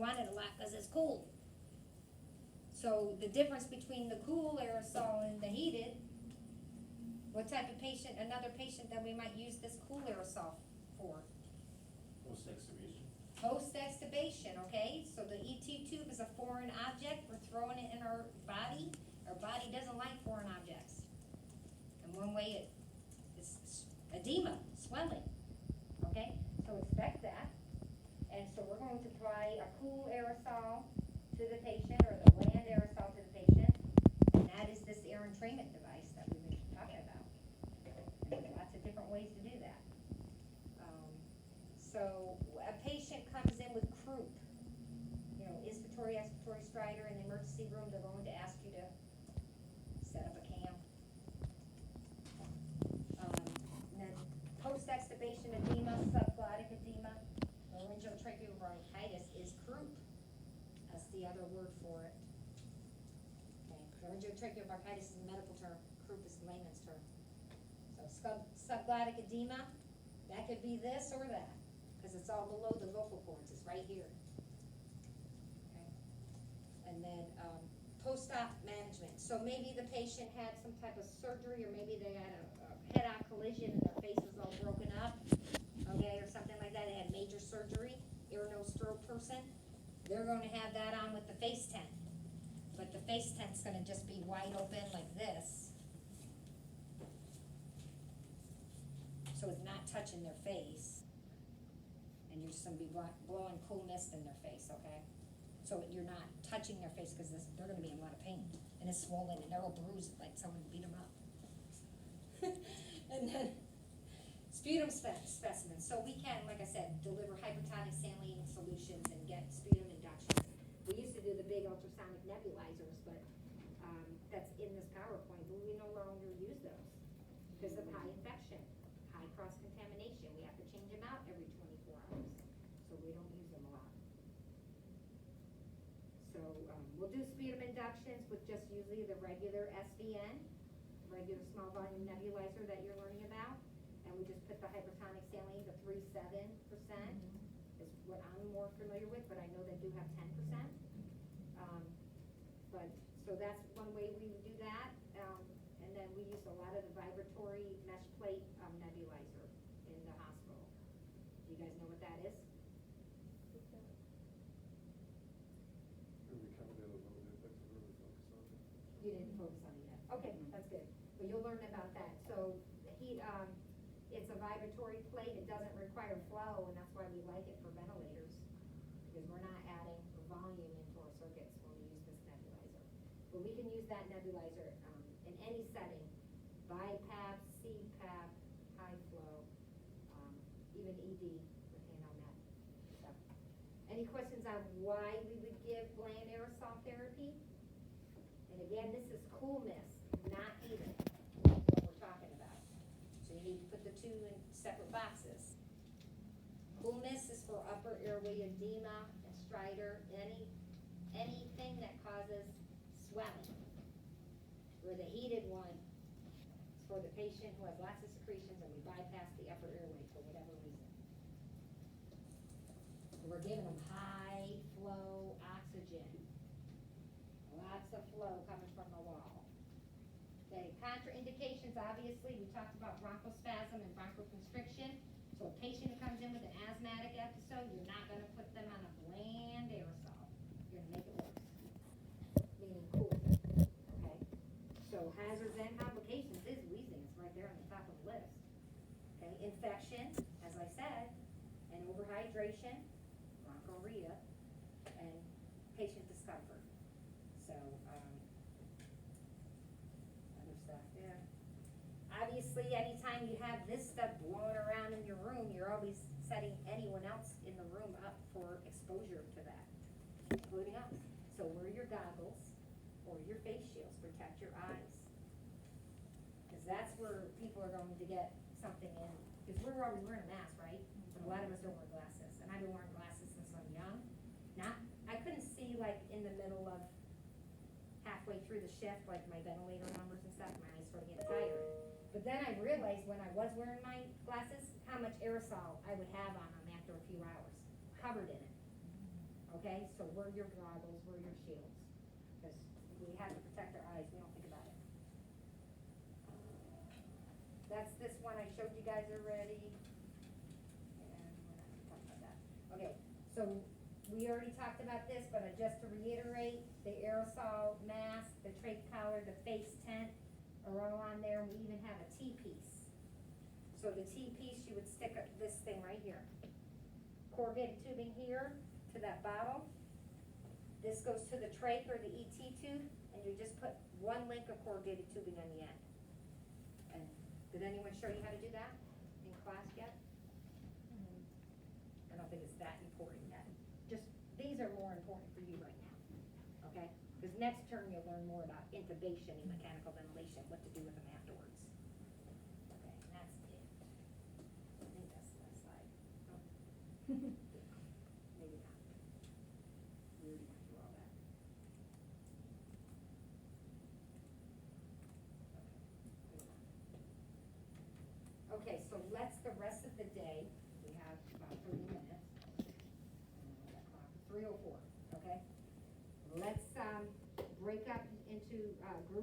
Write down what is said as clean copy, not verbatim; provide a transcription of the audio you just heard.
want it a lot because it's cool. So the difference between the cool aerosol and the heated, what type of patient, another patient that we might use this cool aerosol for? Post-extubation. Post-extubation, okay? So the ET tube is a foreign object, we're throwing it in our body. Our body doesn't like foreign objects. And one way it's edema, swelling, okay? So expect that. And so we're going to apply a cool aerosol to the patient, or the bland aerosol to the patient. And that is this air entrainment device that we've been talking about. And there's lots of different ways to do that. So a patient comes in with croup, inspiratory, expiratory stridor in the emergency room, they're going to ask you to set up a cam. And then post-extubation edema, subglottic edema, laryngeal tracheal bronchitis is croup. That's the other word for it. Okay. Laryngeal tracheal bronchitis is a medical term, croup is a layman's term. So subglottic edema, that could be this or that, because it's all below the vocal cords, it's right here. Okay. And then post-op management. So maybe the patient had some type of surgery, or maybe they had a head-on collision and their face was all broken up, okay, or something like that. They had major surgery, ear, nose, throat person. They're going to have that on with the face tent. But the face tent's going to just be wide open like this. So it's not touching their face. And you're just going to be blowing cool mist in their face, okay? So you're not touching their face because they're going to be in a lot of pain. And it's swollen and they're all bruised like someone beat them up. And then sputum specimens. So we can, like I said, deliver hypertonic saline solutions and get sputum induction. We used to do the big ultrasonic nebulizers, but that's in this PowerPoint, but we no longer use those because of high infection, high cross-contamination. We have to change them out every 24 hours, so we don't use them a lot. So we'll do sputum inductions with just usually the regular SVN, regular small volume nebulizer that you're learning about. And we just put the hypertonic saline to 3.7% is what I'm more familiar with, but I know they do have 10%. So that's one way we would do that. And then we use a lot of the vibratory mesh plate nebulizer in the hospital. Do you guys know what that is? We covered it a little bit, but to really focus on it. You didn't focus on it yet. Okay, that's good. But you'll learn about that. So it's a vibratory plate. It doesn't require flow, and that's why we like it for ventilators, because we're not adding volume into our circuits when we use this nebulizer. But we can use that nebulizer in any setting, BiPAP, CPAP, high flow, even ED would handle that stuff. Any questions on why we would give bland aerosol therapy? And again, this is cool mist, not heated. That's what we're talking about. So you need to put the two in separate boxes. Cool mist is for upper airway edema and stridor, anything that causes swelling. Where the heated one is for the patient who has lots of secretions and we bypass the upper airway for whatever reason. So we're giving them high flow oxygen. Lots of flow coming from the wall. Okay, contraindications, obviously, we talked about bronchospasm and bronchoconstriction. So a patient who comes in with an asthmatic episode, you're not going to put them on a bland aerosol. You're going to make it worse, meaning cool. Okay, so hazards and complications is wheezing. It's right there on the top of the list. Okay, infection, as I said, and overhydration, bronchorrhea, and patient discomfort. So, other stuff, yeah. Obviously, anytime you have this stuff blowing around in your room, you're always setting anyone else in the room up for exposure to that, including us. So wear your goggles or your face shields, protect your eyes. Because that's where people are going to get something in, because we're already wearing a mask, right? But a lot of us don't wear glasses, and I've been wearing glasses since I'm young. I couldn't see like in the middle of halfway through the shift, like my ventilator numbers and stuff, my eyes started getting tired. But then I realized when I was wearing my glasses, how much aerosol I would have on them after a few hours, covered in it. Okay, okay? So wear your goggles, wear your shields, because we have to protect our eyes, we don't think about it. That's this one I showed you guys already. And we're not gonna talk about that. Okay, so we already talked about this, but just to reiterate, the aerosol mask, the trach collar, the face tent are all on there, and we even have a T-piece. So the T-piece, you would stick this thing right here. Corrugated tubing here to that bottle. This goes to the trach or the ET tube, and you just put one link of corrugated tubing on the end. And did anyone show you how to do that in class yet? I don't think it's that important yet. Just, these are more important for you right now, okay? Because next term you'll learn more about intubation and mechanical ventilation, what to do with them afterwards. Okay, and that's it. I think that's the last slide. Oh. Maybe not. We already went through all that. Okay, so let's, the rest of the day, we have about 30 minutes. 3:04, okay? Let's, break up into, groups.